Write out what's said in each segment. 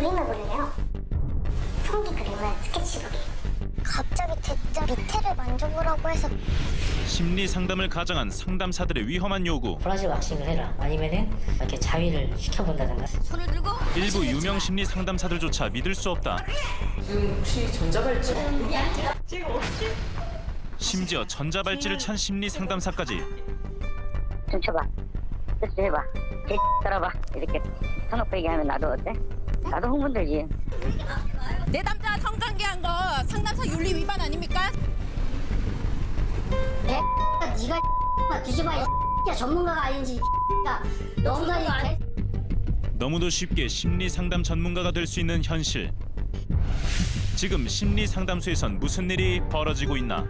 그림을 그리래요. 풍기 그림을 스케치북에. 갑자기 대자 밑에를 만져보라고 해서. 심리 상담을 가장한 상담사들의 위험한 요구. 브라질 왁싱을 해라. 아니면은 이렇게 자위를 시켜본다든가. 손을 들고. 일부 유명 심리 상담사들조차 믿을 수 없다. 지금 혹시 전자발찌? 심지어 전자발찌를 찬 심리 상담사까지. 좀 쳐봐. 뜻 해봐. 개 따라봐. 이렇게 터놓고 얘기하면 나도 어때? 나도 흥분되지. 내 남자 성관계한 거 상담사 윤리 위반 아닙니까? 네가 뒤집어야 전문가가 아닌지. 너무나 너무도 쉽게 심리 상담 전문가가 될 수 있는 현실. 지금 심리 상담소에선 무슨 일이 벌어지고 있나?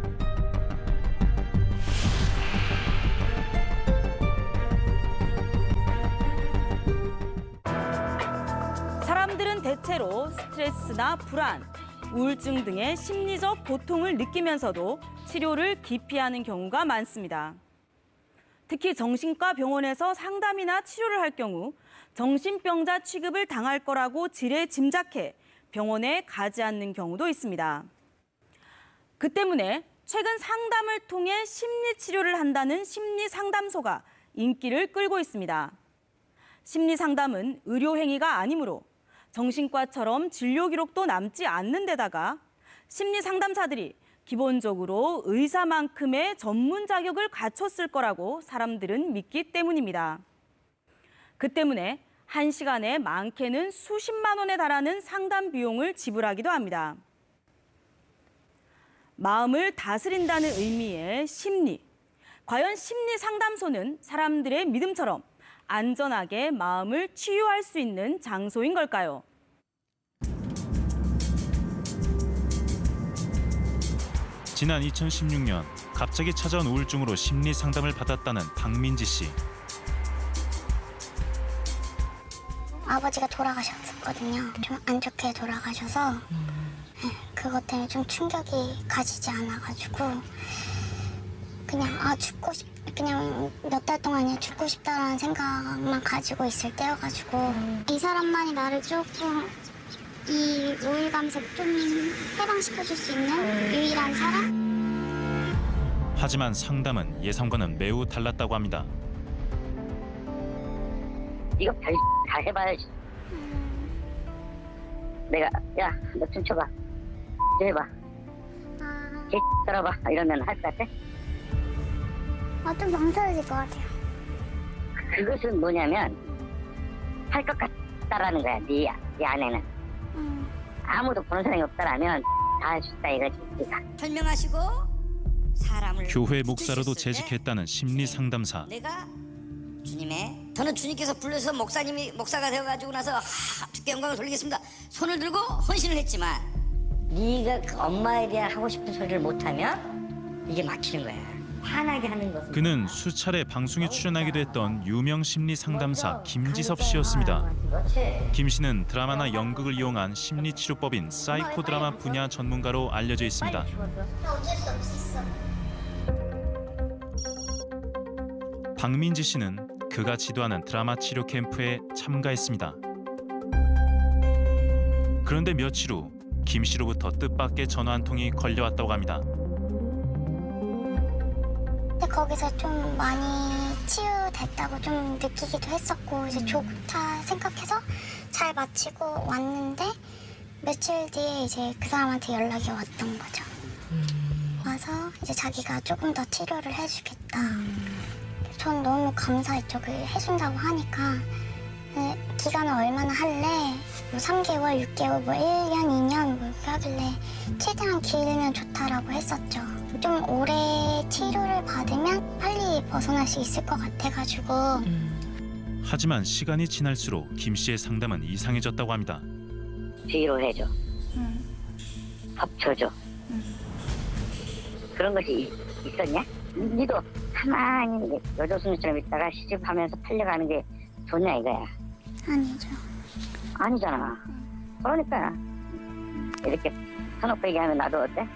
사람들은 대체로 스트레스나 불안, 우울증 등의 심리적 고통을 느끼면서도 치료를 기피하는 경우가 많습니다. 특히 정신과 병원에서 상담이나 치료를 할 경우 정신병자 취급을 당할 거라고 지레 짐작해 병원에 가지 않는 경우도 있습니다. 그 때문에 최근 상담을 통해 심리치료를 한다는 심리상담소가 인기를 끌고 있습니다. 심리상담은 의료행위가 아니므로 정신과처럼 진료 기록도 남지 않는 데다가 심리상담사들이 기본적으로 의사만큼의 전문 자격을 갖췄을 거라고 사람들은 믿기 때문입니다. 그 때문에 1시간에 많게는 수십만 원에 달하는 상담 비용을 지불하기도 합니다. 마음을 다스린다는 의미의 심리. 과연 심리상담소는 사람들의 믿음처럼 안전하게 마음을 치유할 수 있는 장소인 걸까요? 지난 2016년 갑자기 찾아온 우울증으로 심리 상담을 받았다는 박민지 씨. 아버지가 돌아가셨거든요. 좀 안 좋게 돌아가셔서 그것 때문에 좀 충격이 가지지 않아가지고 그냥 그냥 몇 달 동안 죽고 싶다라는 생각만 가지고 있을 때여가지고 이 사람만이 나를 조금 이 우울감에서 좀 해방시켜줄 수 있는 유일한 사람? 하지만 상담은 예상과는 매우 달랐다고 합니다. 이거 다 해봐야지. 내가 야, 너 춤춰봐. 해봐. 개 따라봐. 이러면 할 것 같아? 좀 망설여질 것 같아요. 그것은 뭐냐면 할 것 같다라는 거야. 네 안에는. 아무도 보는 사람이 없다라면 다 할 수 있다 이거지. 설명하시고 사람을 교회 목사로도 재직했다는 심리 상담사. 내가 주님의 저는 주님께서 불러서 목사가 되어가지고 나서 주께 영광을 돌리겠습니다. 손을 들고 헌신을 했지만 네가 그 엄마에 대한 하고 싶은 소리를 못하면 이게 막히는 거야. 화나게 하는 것은. 그는 수차례 방송에 출연하기도 했던 유명 심리 상담사 김지섭 씨였습니다. 김 씨는 드라마나 연극을 이용한 심리 치료법인 사이코 드라마 분야 전문가로 알려져 있습니다. 어쩔 수 없었어. 박민지 씨는 그가 지도하는 드라마 치료 캠프에 참가했습니다. 그런데 며칠 후 김 씨로부터 뜻밖의 전화 한 통이 걸려왔다고 합니다. 근데 거기서 좀 많이 치유됐다고 좀 느끼기도 했었고 이제 좋다 생각해서 잘 마치고 왔는데 며칠 뒤에 이제 그 사람한테 연락이 왔던 거죠. 와서 이제 자기가 조금 더 치료를 해주겠다. 전 너무 감사했죠. 그 해준다고 하니까. 기간은 얼마나 할래? 뭐 3개월, 6개월, 뭐 1년, 2년 뭐 이렇게 하길래 최대한 길면 좋다라고 했었죠. 좀 오래 치료를 받으면 빨리 벗어날 수 있을 것 같아가지고. 하지만 시간이 지날수록 김 씨의 상담은 이상해졌다고 합니다. 위로해줘. 합쳐줘. 그런 것이 있었냐? 니도 가만히 여조순처럼 있다가 시집하면서 팔려가는 게 좋냐 이거야. 아니죠. 아니잖아. 그러니까 이렇게 터놓고 얘기하면 나도 어때?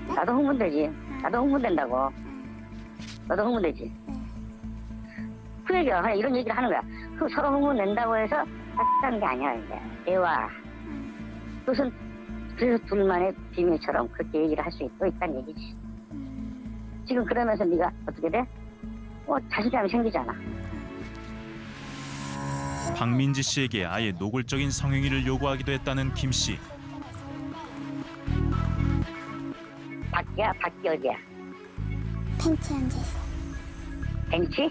나도 흥분되지. 나도 흥분된다고. 나도 흥분되지. 그 얘기야. 그냥 이런 얘기를 하는 거야. 그 서로 흥분낸다고 해서 싹한 게 아니야 이제 대화. 무슨 그래서 둘만의 비밀처럼 그렇게 얘기를 할 수 있다는 얘기지. 지금 그러면서 네가 어떻게 돼? 자신감이 생기잖아. 박민지 씨에게 아예 노골적인 성행위를 요구하기도 했다는 김 씨. 밖이 어디야? 벤치에 앉아있어. 벤치?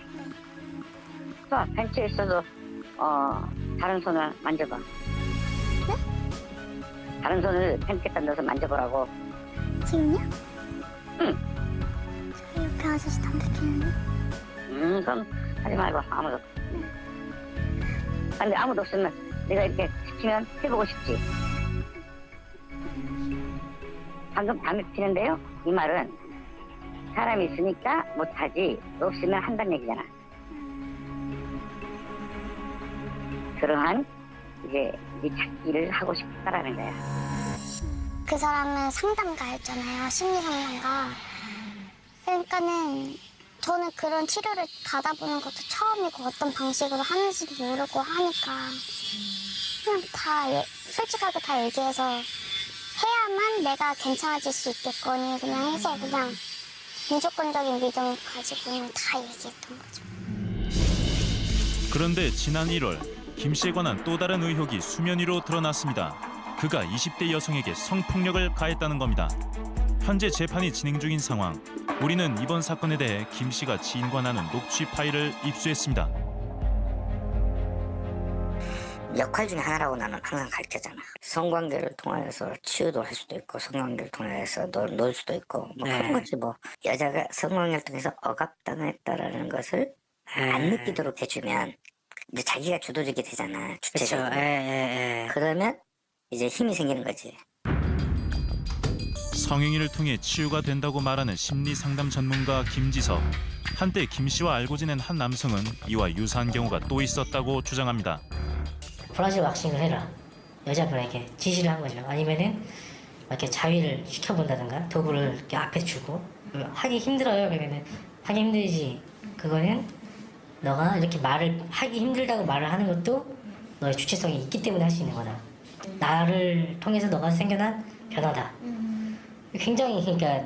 벤치에 있어도 다른 손을 만져봐. 네? 다른 손을 벤치에다 넣어서 만져보라고. 지금요? 응. 저기 옆에 아저씨 담배 피우는데? 그럼 하지 말고 아무도. 근데 아무도 없으면 내가 이렇게 시키면 해보고 싶지. 방금 담배 피는데요? 이 말은 사람이 있으니까 못하지 없으면 한다는 얘기잖아. 그러한 이제 네 찾기를 하고 싶다라는 거야. 그 사람은 상담가였잖아요. 심리상담가. 그러니까는 저는 그런 치료를 받아보는 것도 처음이고 어떤 방식으로 하는지도 모르고 하니까 그냥 솔직하게 다 얘기해서 해야만 내가 괜찮아질 수 있겠거니 그냥 해서 그냥 무조건적인 믿음을 가지고 그냥 다 얘기했던 거죠. 그런데 지난 1월 김 씨에 관한 또 다른 의혹이 수면 위로 드러났습니다. 그가 20대 여성에게 성폭력을 가했다는 겁니다. 현재 재판이 진행 중인 상황. 우리는 이번 사건에 대해 김 씨가 지인과 나눈 녹취 파일을 입수했습니다. 역할 중에 하나라고 나는 항상 가르쳤잖아. 성관계를 통해서 치유도 할 수도 있고 성관계를 통해서 놀 수도 있고 뭐 그런 거지 뭐. 여자가 성관계를 통해서 억압당했다라는 것을 안 느끼도록 해주면 이제 자기가 주도적이 되잖아. 주체적으로. 그러면 이제 힘이 생기는 거지. 성행위를 통해 치유가 된다고 말하는 심리상담 전문가 김지섭. 한때 김 씨와 알고 지낸 한 남성은 이와 유사한 경우가 또 있었다고 주장합니다. 브라질 왁싱을 해라. 여자분에게 지시를 한 거죠. 아니면은 이렇게 자위를 시켜본다든가 도구를 이렇게 앞에 주고 하기 힘들어요. 그러면은 하기 힘들지. 그거는 너가 이렇게 말을 하기 힘들다고 말을 하는 것도 너의 주체성이 있기 때문에 할 수 있는 거다. 나를 통해서 너가 생겨난 변화다. 굉장히 그러니까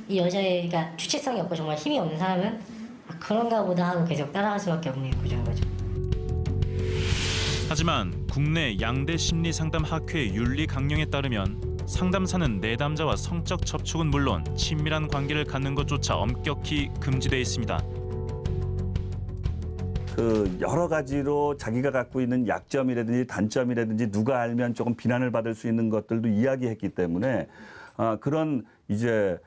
이 여자애가 주체성이 없고 정말 힘이 없는 사람은 그런가 보다 하고 계속 따라갈 수밖에 없는 구조인 거죠. 하지만 국내 양대 심리상담 학회 윤리 강령에 따르면 상담사는 내담자와 성적 접촉은 물론 친밀한 관계를 갖는 것조차 엄격히 금지되어 있습니다. 그 여러 가지로 자기가 갖고 있는 약점이라든지 단점이라든지 누가 알면 조금 비난을 받을 수 있는 것들도 이야기했기 때문에 그런 이제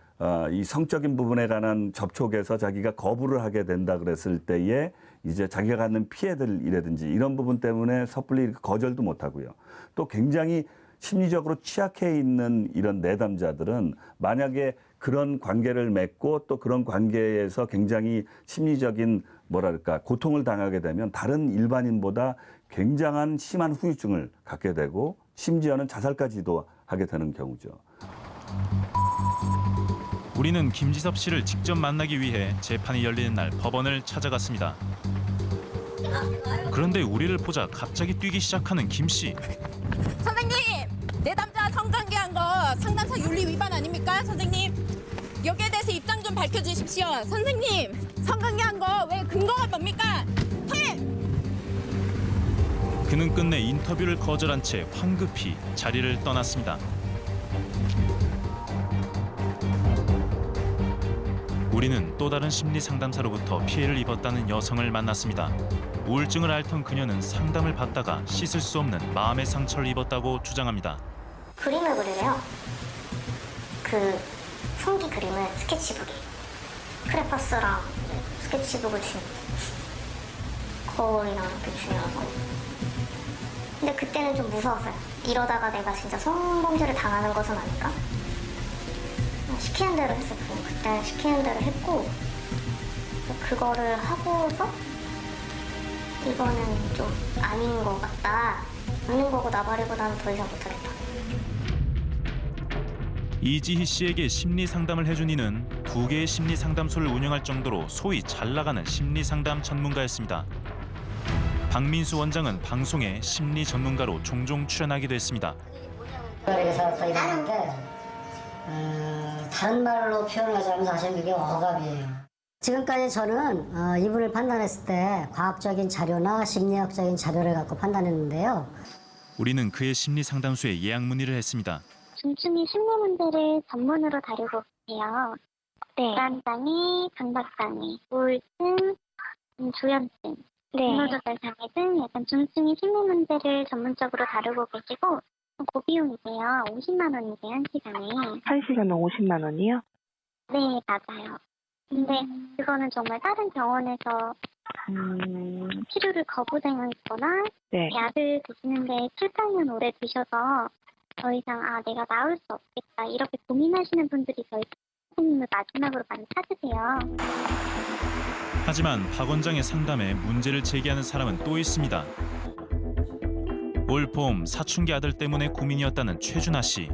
이 성적인 부분에 관한 접촉에서 자기가 거부를 하게 된다 그랬을 때에 이제 자기가 갖는 피해들이라든지 이런 부분 때문에 섣불리 거절도 못 하고요. 또 굉장히 심리적으로 취약해 있는 이런 내담자들은 만약에 그런 관계를 맺고 또 그런 관계에서 굉장히 심리적인 뭐랄까 고통을 당하게 되면 다른 일반인보다 굉장한 심한 후유증을 갖게 되고 심지어는 자살까지도 하게 되는 경우죠. 우리는 김지섭 씨를 직접 만나기 위해 재판이 열리는 날 법원을 찾아갔습니다. 그런데 우리를 보자 갑자기 뛰기 시작하는 김 씨. 선생님, 내담자 성관계한 거 상담사 윤리 위반 아닙니까, 선생님? 여기에 대해서 입장 좀 밝혀주십시오. 선생님, 성관계한 거 왜 근거가 뭡니까? 그는 끝내 인터뷰를 거절한 채 황급히 자리를 떠났습니다. 우리는 또 다른 심리 상담사로부터 피해를 입었다는 여성을 만났습니다. 우울증을 앓던 그녀는 상담을 받다가 씻을 수 없는 마음의 상처를 입었다고 주장합니다. 그림을 그리래요. 그 성기 그림을 스케치북에 크레파스랑 스케치북을 준 거울이랑 이렇게 주냐고. 근데 그때는 좀 무서웠어요. 이러다가 내가 진짜 성범죄를 당하는 것은 아닐까? 시키는 대로 했었고 그때는 시키는 대로 했고 그거를 하고서 이거는 좀 아닌 것 같다. 아닌 거고 나발이고 나는 더 이상 못하겠다. 이지희 씨에게 심리 상담을 해준 이는 2개의 심리 상담소를 운영할 정도로 소위 잘 나가는 심리 상담 전문가였습니다. 박민수 원장은 방송에 심리 전문가로 종종 출연하기도 했습니다. 그래서 또 이러는 게 다른 말로 표현하자면 사실 그게 억압이에요. 지금까지 저는 이분을 판단했을 때 과학적인 자료나 심리학적인 자료를 갖고 판단했는데요. 우리는 그의 심리 상담소에 예약 문의를 했습니다. 중증의 심리문제를 전문으로 다루고 계세요. 네. 불안장애, 강박장애, 우울증, 조현증, 분노조절장애 등 약간 중증의 심리문제를 전문적으로 다루고 계시고 고비용이세요. 50만 원이세요, 한 시간에. 한 시간에 50만 원이요? 네, 맞아요. 근데 그거는 정말 다른 병원에서 치료를 거부당하거나 네. 약을 드시는데 7, 8년 오래 드셔서 더 이상 내가 나을 수 없겠다 이렇게 고민하시는 분들이 저희 선생님을 마지막으로 많이 찾으세요. 하지만 박 원장의 상담에 문제를 제기하는 사람은 또 있습니다. 올 봄 사춘기 아들 때문에 고민이었다는 최준하 씨.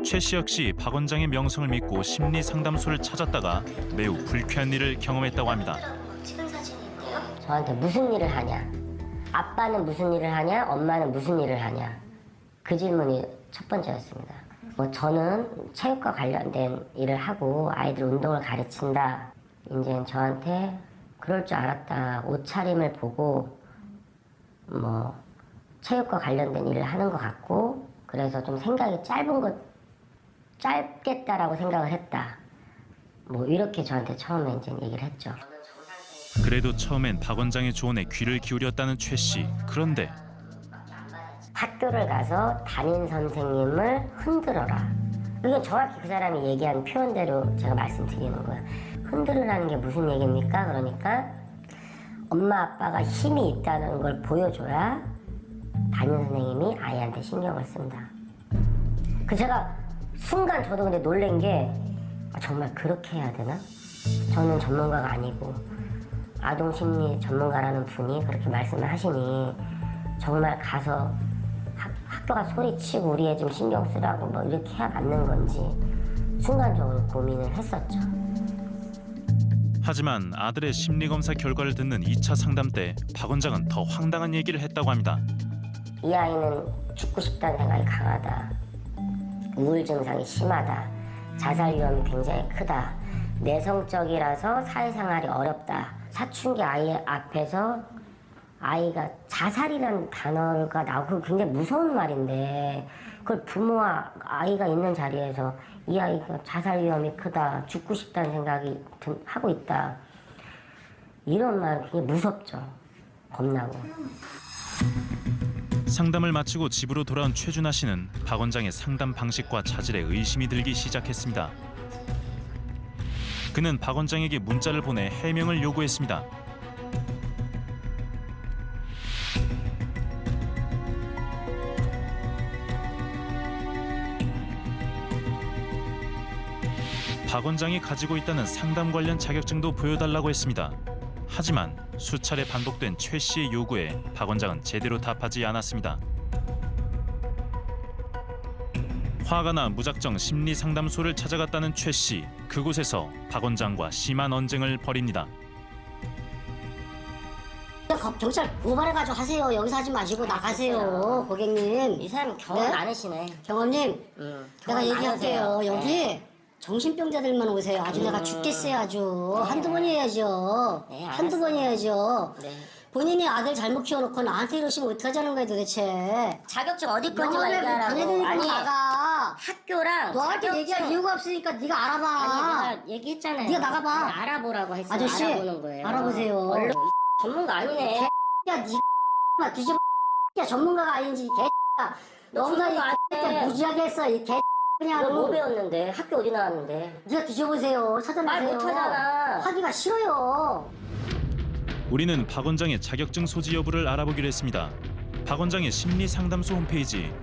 최 씨 역시 박 원장의 명성을 믿고 심리 상담소를 찾았다가 매우 불쾌한 일을 경험했다고 합니다. 저한테 무슨 일을 하냐? 아빠는 무슨 일을 하냐? 엄마는 무슨 일을 하냐? 그 질문이 첫 번째였습니다. 저는 체육과 관련된 일을 하고 아이들 운동을 가르친다. 이제 저한테 그럴 줄 알았다. 옷차림을 보고 체육과 관련된 일을 하는 것 같고 그래서 좀 생각이 짧겠다라고 생각을 했다. 이렇게 저한테 처음에 이제 얘기를 했죠. 그래도 처음엔 박 원장의 조언에 귀를 기울였다는 최 씨. 그런데 학교를 가서 담임 선생님을 흔들어라. 이건 정확히 그 사람이 얘기한 표현대로 제가 말씀드리는 거예요. 흔들으라는 게 무슨 얘기입니까? 그러니까 엄마 아빠가 힘이 있다는 걸 보여줘야 담임 선생님이 아이한테 신경을 쓴다. 제가 순간 저도 근데 놀란 게 정말 그렇게 해야 되나? 저는 전문가가 아니고 아동심리 전문가라는 분이 그렇게 말씀을 하시니 정말 가서 학교가 소리치고 우리 애 좀 신경 쓰라고 이렇게 해야 맞는 건지 순간적으로 고민을 했었죠. 하지만 아들의 심리검사 결과를 듣는 2차 상담 때 박 원장은 더 황당한 얘기를 했다고 합니다. 이 아이는 죽고 싶다는 생각이 강하다. 우울 증상이 심하다. 자살 위험이 굉장히 크다. 내성적이라서 사회생활이 어렵다. 사춘기 아이 앞에서 아이가 자살이라는 단어가 나오고 굉장히 무서운 말인데 그걸 부모와 아이가 있는 자리에서 이 아이가 자살 위험이 크다. 죽고 싶다는 생각이 하고 있다. 이런 말은 굉장히 무섭죠. 겁나고. 상담을 마치고 집으로 돌아온 최준하 씨는 박 원장의 상담 방식과 자질에 의심이 들기 시작했습니다. 그는 박 원장에게 문자를 보내 해명을 요구했습니다. 박 원장이 가지고 있다는 상담 관련 자격증도 보여달라고 했습니다. 하지만 수차례 반복된 최 씨의 요구에 박 원장은 제대로 답하지 않았습니다. 화가 나 무작정 심리 상담소를 찾아갔다는 최 씨. 그곳에서 박 원장과 심한 언쟁을 벌입니다. 경찰 고발해가지고 하세요. 여기서 하지 마시고 나가세요. 고객님. 이 사람 경험 많으시네. 경험님, 내가 얘기할게요. 여기 정신병자들만 오세요. 아주 내가 죽겠어요. 아주 한두 번 해야죠. 네, 한두 번 해야죠. 네. 본인이 아들 잘못 키워놓고 나한테 이러시면 어떡하자는 거예요 도대체. 자격증 어디 건지 말라고. 아니 나가. 학교랑 너한테 얘기할 이유가 없으니까 네가 알아봐. 아니 내가 얘기했잖아요. 네가 나가봐. 네, 알아보라고 했어요. 아저씨 알아보는 거예요. 알아보세요. 얼른 전문가 아니네. 야 니가 뒤집어. 야 전문가가 아닌지 개야. 너가 이 무지하게 했어 이 개. 그냥 뭐 배웠는데 학교 어디 나왔는데. 네가 뒤져보세요. 찾아보세요. 말 못하잖아. 하기가 싫어요. 우리는 박 원장의 자격증 소지 여부를 알아보기로 했습니다. 박 원장의 심리 상담소 홈페이지.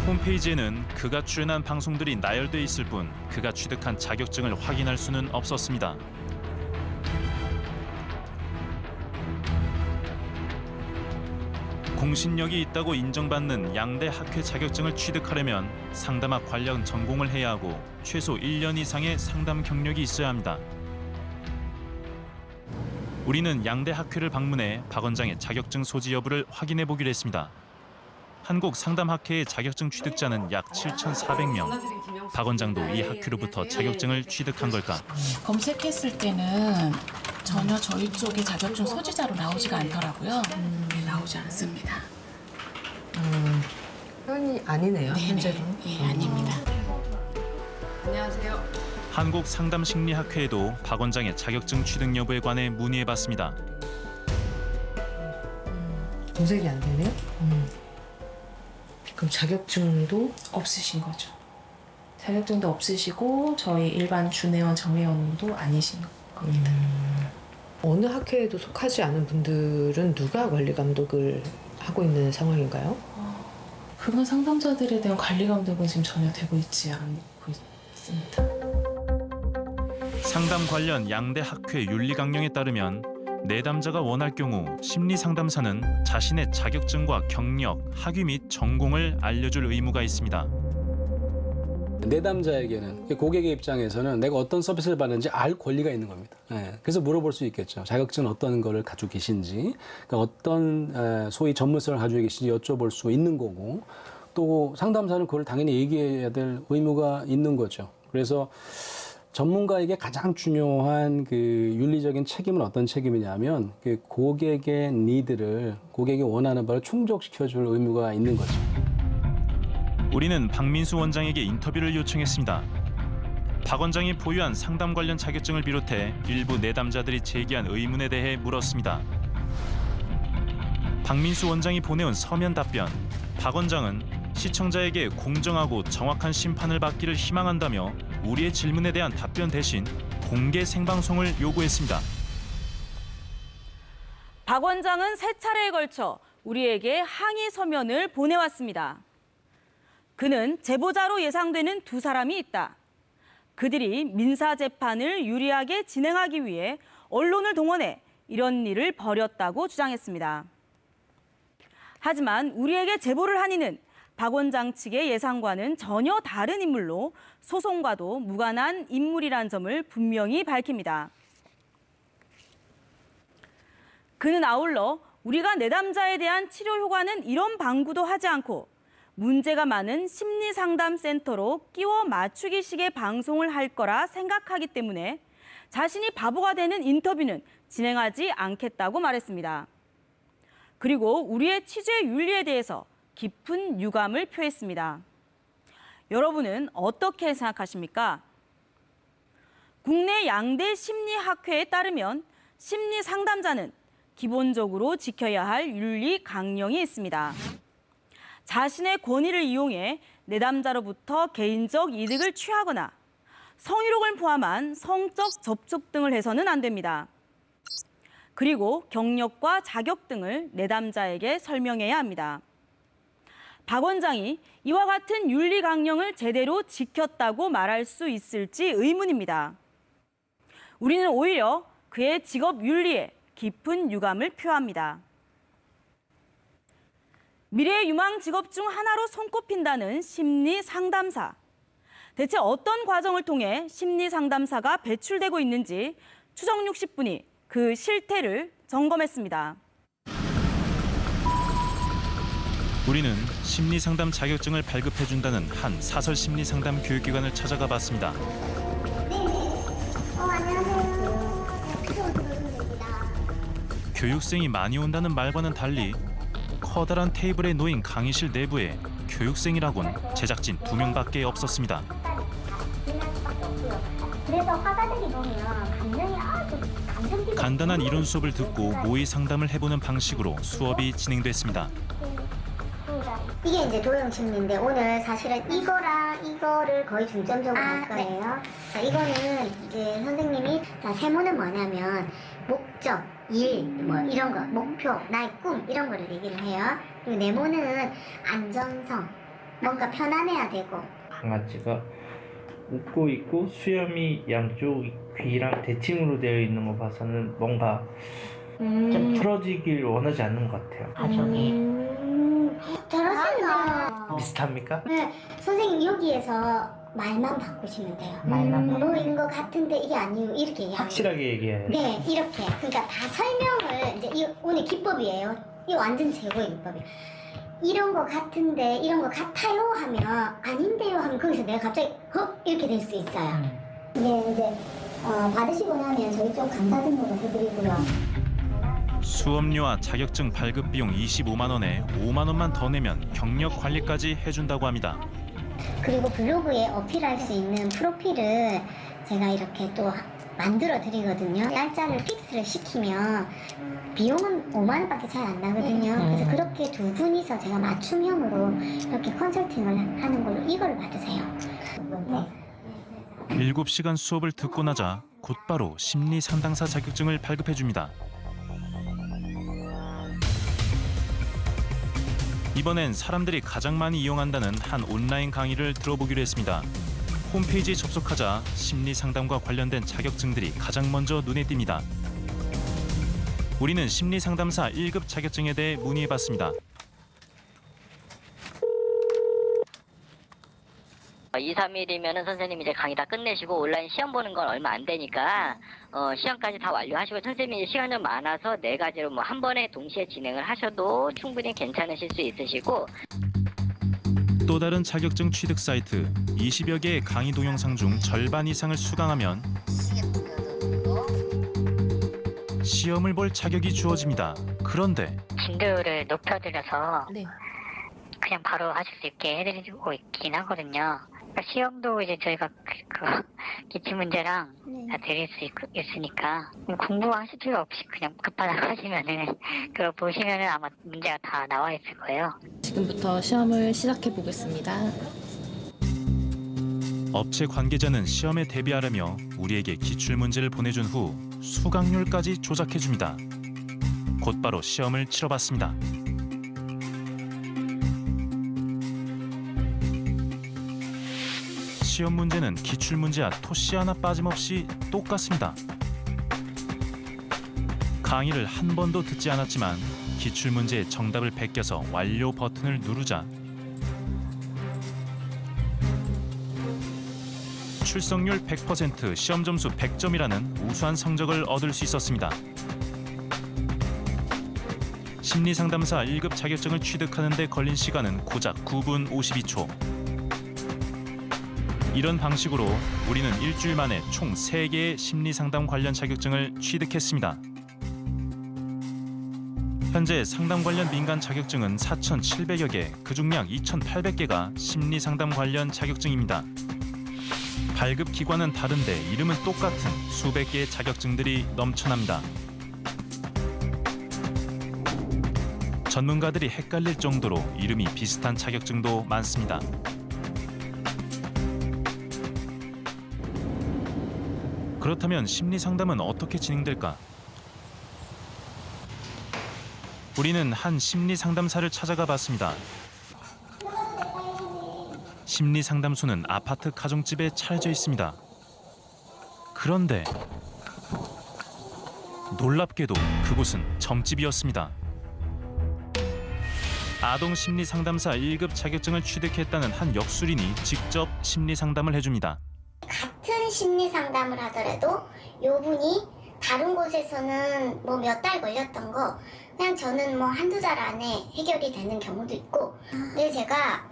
홈페이지에는 그가 출연한 방송들이 나열돼 있을 뿐 그가 취득한 자격증을 확인할 수는 없었습니다. 공신력이 있다고 인정받는 양대 학회 자격증을 취득하려면 상담학 관련 전공을 해야 하고 최소 1년 이상의 상담 경력이 있어야 합니다. 우리는 양대 학회를 방문해 박 원장의 자격증 소지 여부를 확인해 보기로 했습니다. 한국상담학회의 자격증 취득자는 약 7,400명. 박 원장도 이 학회로부터 자격증을 취득한 걸까? 검색했을 때는 전혀 저희 쪽에 자격증 소지자로 나오지가 않더라고요. 네, 나오지 않습니다. 현이 아니네요. 현재로. 네, 아닙니다. 안녕하세요. 한국상담심리학회에도 박 원장의 자격증 취득 여부에 관해 문의해봤습니다. 검색이 안 되네요. 그럼 자격증도 없으신 거죠. 자격증도 없으시고 저희 일반 준회원, 정회원도 아니신 겁니다. 어느 학회에도 속하지 않은 분들은 누가 관리 감독을 하고 있는 상황인가요? 그건 상담자들에 대한 관리 감독은 지금 전혀 되고 있지 않고 있습니다. 상담 관련 양대 학회 윤리 강령에 따르면 내담자가 원할 경우 심리상담사는 자신의 자격증과 경력, 학위 및 전공을 알려줄 의무가 있습니다. 내담자에게는 고객의 입장에서는 내가 어떤 서비스를 받는지 알 권리가 있는 겁니다. 그래서 물어볼 수 있겠죠. 자격증은 어떤 거를 가지고 계신지, 그러니까 어떤 소위 전문성을 가지고 계신지 여쭤볼 수 있는 거고, 또 상담사는 그걸 당연히 얘기해야 될 의무가 있는 거죠. 그래서 전문가에게 가장 중요한 그 윤리적인 책임은 어떤 책임이냐면 그 고객의 니드를, 고객이 원하는 바를 충족시켜줄 의무가 있는 거죠. 우리는 박민수 원장에게 인터뷰를 요청했습니다. 박 원장이 보유한 상담 관련 자격증을 비롯해 일부 내담자들이 제기한 의문에 대해 물었습니다. 박민수 원장이 보내온 서면 답변. 박 원장은 시청자에게 공정하고 정확한 심판을 받기를 희망한다며 우리의 질문에 대한 답변 대신 공개 생방송을 요구했습니다. 박 원장은 3차례에 걸쳐 우리에게 항의 서면을 보내왔습니다. 그는 제보자로 예상되는 2사람이 있다. 그들이 민사재판을 유리하게 진행하기 위해 언론을 동원해 이런 일을 벌였다고 주장했습니다. 하지만 우리에게 제보를 한 이는 박 원장 측의 예상과는 전혀 다른 인물로 소송과도 무관한 인물이란 점을 분명히 밝힙니다. 그는 아울러 우리가 내담자에 대한 치료 효과는 이런 방구도 하지 않고 문제가 많은 심리상담센터로 끼워 맞추기식의 방송을 할 거라 생각하기 때문에 자신이 바보가 되는 인터뷰는 진행하지 않겠다고 말했습니다. 그리고 우리의 취재 윤리에 대해서 깊은 유감을 표했습니다. 여러분은 어떻게 생각하십니까? 국내 양대 심리학회에 따르면 심리상담자는 기본적으로 지켜야 할 윤리 강령이 있습니다. 자신의 권위를 이용해 내담자로부터 개인적 이득을 취하거나 성희롱을 포함한 성적 접촉 등을 해서는 안 됩니다. 그리고 경력과 자격 등을 내담자에게 설명해야 합니다. 박 원장이 이와 같은 윤리 강령을 제대로 지켰다고 말할 수 있을지 의문입니다. 우리는 오히려 그의 직업 윤리에 깊은 유감을 표합니다. 미래의 유망 직업 중 하나로 손꼽힌다는 심리 상담사. 대체 어떤 과정을 통해 심리 상담사가 배출되고 있는지 추정 60분이 그 실태를 점검했습니다. 우리는 심리상담 자격증을 발급해준다는 한 사설 심리상담 교육기관을 찾아가 봤습니다. 교육생이 많이 온다는 말과는 달리 커다란 테이블에 놓인 강의실 내부에 교육생이라곤 제작진 2명밖에 없었습니다. 그래서 화가들이 보면 감정이 아주 간단한 이론 수업을 듣고 모의 상담을 해보는 방식으로 수업이 진행됐습니다. 이게 이제 도형 심리인데 오늘 사실은 이거랑 이거를 거의 중점적으로 할 거예요. 자, 이거는 이제 선생님이 자, 세모는 뭐냐면 목적, 일, 뭐 이런 거, 목표, 나의 꿈 이런 거를 얘기를 해요. 그리고 네모는 안정성, 뭔가 편안해야 되고. 강아지가 웃고 있고 수염이 양쪽 귀랑 대칭으로 되어 있는 거 봐서는 뭔가 좀 풀어지길 원하지 않는 것 같아요. 잘하신다. 비슷합니까? 네, 선생님 여기에서 말만 바꾸시면 돼요. 뭐인 것 같은데 이게 아니고 이렇게 얘기하는 확실하게 얘기해요. 네, 이렇게. 그러니까 다 설명을 이제 이 오늘 기법이에요. 이 완전 최고의 기법이에요. 이런 거 같은데 이런 거 같아요 하면 아닌데요 하면 거기서 내가 갑자기 이렇게 될 수 있어요. 이제 받으시고 나면 저희 쪽 감사 등록을 해드리고요. 수업료와 자격증 발급 비용 25만 원에 5만 원만 더 내면 경력 관리까지 해준다고 합니다. 그리고 블로그에 어필할 수 있는 프로필을 제가 이렇게 또 만들어 드리거든요. 날짜를 픽스를 시키면 비용은 5만 원밖에 잘 안 나거든요. 그래서 그렇게 두 분이서 제가 맞춤형으로 이렇게 컨설팅을 하는 걸로 이걸 받으세요. 네. 7시간 수업을 듣고 나자 곧바로 심리 상담사 자격증을 발급해 줍니다. 이번엔 사람들이 가장 많이 이용한다는 한 온라인 강의를 들어보기로 했습니다. 홈페이지에 접속하자 심리 상담과 관련된 자격증들이 가장 먼저 눈에 띕니다. 우리는 심리 상담사 1급 자격증에 대해 문의해봤습니다. 2, 3일이면은 선생님이 이제 강의 다 끝내시고 온라인 시험 보는 건 얼마 안 되니까 시험까지 다 완료하시고 선생님이 시간 좀 많아서 4가지로 뭐 한 번에 동시에 진행을 하셔도 충분히 괜찮으실 수 있으시고 또 다른 자격증 취득 사이트 20여 개의 강의 동영상 중 절반 이상을 수강하면 시험을 볼 자격이 주어집니다. 그런데 진도를 높여드려서 그냥 바로 하실 수 있게 해드리고 있긴 하거든요. 그러니까 시험도 이제 저희가 그 기출문제랑 다 드릴 수 있으니까 공부하실 필요 없이 그냥 급하다고 하시면은 그거 보시면은 아마 문제가 다 나와 있을 거예요. 지금부터 시험을 시작해 보겠습니다. 업체 관계자는 시험에 대비하려며 우리에게 기출문제를 보내준 후 수강률까지 조작해줍니다. 곧바로 시험을 치러봤습니다. 시험 문제는 기출문제와 토시 하나 빠짐없이 똑같습니다. 강의를 한 번도 듣지 않았지만 기출문제의 정답을 베껴서 완료 버튼을 누르자 출석률 100%, 시험 점수 100점이라는 우수한 성적을 얻을 수 있었습니다. 심리상담사 1급 자격증을 취득하는 데 걸린 시간은 고작 9분 52초. 이런 방식으로 우리는 일주일 만에 총 3개의 심리상담 관련 자격증을 취득했습니다. 현재 상담 관련 민간 자격증은 4,700여 개, 그중 약 2,800개가 심리상담 관련 자격증입니다. 발급 기관은 다른데 이름은 똑같은 수백 개의 자격증들이 넘쳐납니다. 전문가들이 헷갈릴 정도로 이름이 비슷한 자격증도 많습니다. 그렇다면 심리 상담은 어떻게 진행될까? 우리는 한 심리 상담사를 찾아가 봤습니다. 심리 상담소는 아파트 가정집에 차려져 있습니다. 그런데 놀랍게도 그곳은 점집이었습니다. 아동 심리 상담사 1급 자격증을 취득했다는 한 역술인이 직접 심리 상담을 해줍니다. 같은 심리 상담을 하더라도 요 분이 다른 곳에서는 뭐 몇 달 걸렸던 거 그냥 저는 뭐 한두 달 안에 해결이 되는 경우도 있고, 근데 제가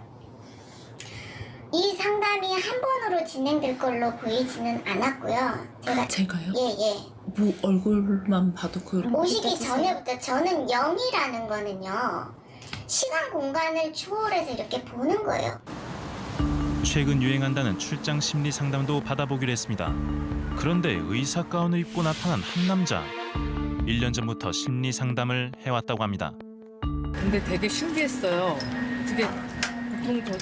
이 상담이 한 번으로 진행될 걸로 보이지는 않았고요. 제가요? 예. 뭐 얼굴만 봐도 그런 오시기 전에부터 저는 0이라는 거는요, 시간 공간을 초월해서 이렇게 보는 거예요. 최근 유행한다는 출장 심리 상담도 받아보기로 했습니다. 그런데 의사 가운을 입고 나타난 한 남자. 1년 전부터 심리 상담을 해왔다고 합니다. 근데 되게 신기했어요. 그게 보통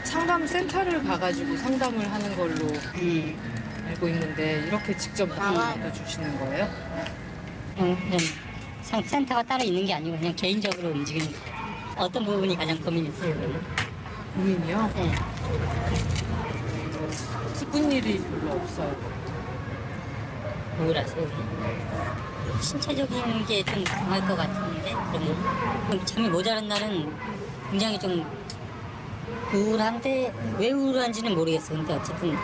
상담센터를 가가지고 상담을 하는 걸로 알고 있는데 이렇게 직접 문의도 주시는 거예요? 센터가 따로 있는 게 아니고 그냥 개인적으로 움직이는 거예요. 어떤 부분이 가장 고민이세요? 고민이요? 네. 기쁜 일이 별로 없어요. 우울하세요? 신체적인 게 좀 강할 것 같은데 그러면 잠이 모자란 날은 굉장히 좀 우울한데 왜 우울한지는 모르겠어요. 근데 어쨌든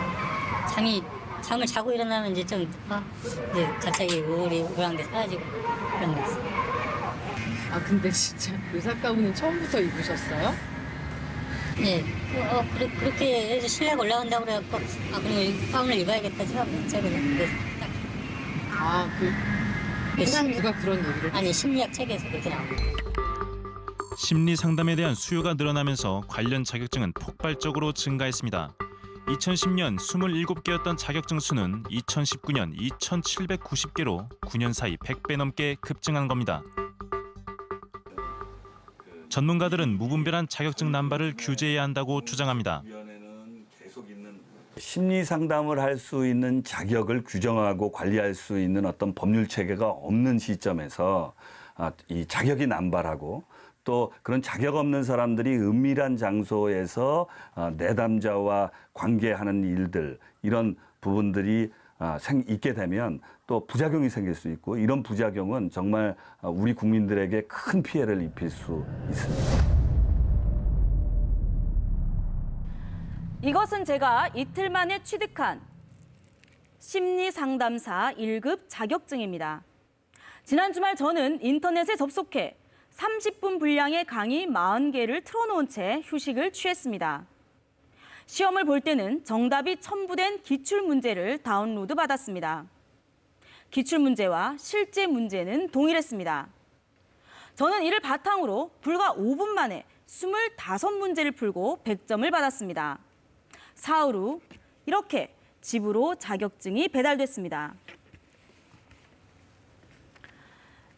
잠을 자고 일어나면 이제 좀 이제 갑자기 우울한 게 사라지고 그런 거 있어요. 아 근데 진짜 의사 가운은 처음부터 입으셨어요? 네, 그렇게 해서 신뢰가 올라간다고 그래갖고 그럼 이 가운을 입어야겠다 생각했죠. 그래서 항상 누가 그런 얘기를 아니 심리학 책에서 그렇게 나옵니다. 심리 상담에 대한 수요가 늘어나면서 관련 자격증은 폭발적으로 증가했습니다. 2010년 27개였던 자격증 수는 2019년 2,790개로 9년 사이 100배 넘게 급증한 겁니다. 전문가들은 무분별한 자격증 남발을 규제해야 한다고 주장합니다. 심리 상담을 할 수 있는 자격을 규정하고 관리할 수 있는 어떤 법률 체계가 없는 시점에서 이 자격이 남발하고 또 그런 자격 없는 사람들이 은밀한 장소에서 내담자와 관계하는 일들 이런 부분들이 있게 되면 또 부작용이 생길 수 있고 이런 부작용은 정말 우리 국민들에게 큰 피해를 입힐 수 있습니다. 이것은 제가 이틀 만에 취득한 심리상담사 1급 자격증입니다. 지난 주말 저는 인터넷에 접속해 30분 분량의 강의 40개를 틀어놓은 채 휴식을 취했습니다. 시험을 볼 때는 정답이 첨부된 기출문제를 다운로드 받았습니다. 기출문제와 실제 문제는 동일했습니다. 저는 이를 바탕으로 불과 5분 만에 25문제를 풀고 100점을 받았습니다. 사흘 후 이렇게 집으로 자격증이 배달됐습니다.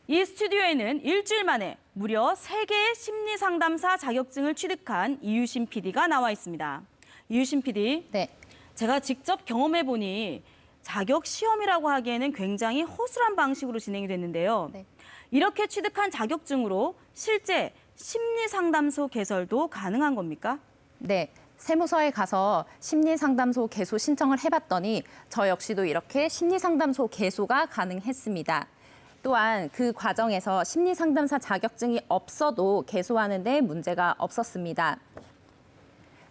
이 스튜디오에는 일주일 만에 무려 3개의 심리상담사 자격증을 취득한 이유신 PD가 나와 있습니다. 이유신 PD, 네. 제가 직접 경험해보니 자격 시험이라고 하기에는 굉장히 허술한 방식으로 진행이 됐는데요. 네. 이렇게 취득한 자격증으로 실제 심리상담소 개설도 가능한 겁니까? 네. 세무서에 가서 심리상담소 개소 신청을 해봤더니 저 역시도 이렇게 심리상담소 개소가 가능했습니다. 또한 그 과정에서 심리상담사 자격증이 없어도 개소하는 데 문제가 없었습니다.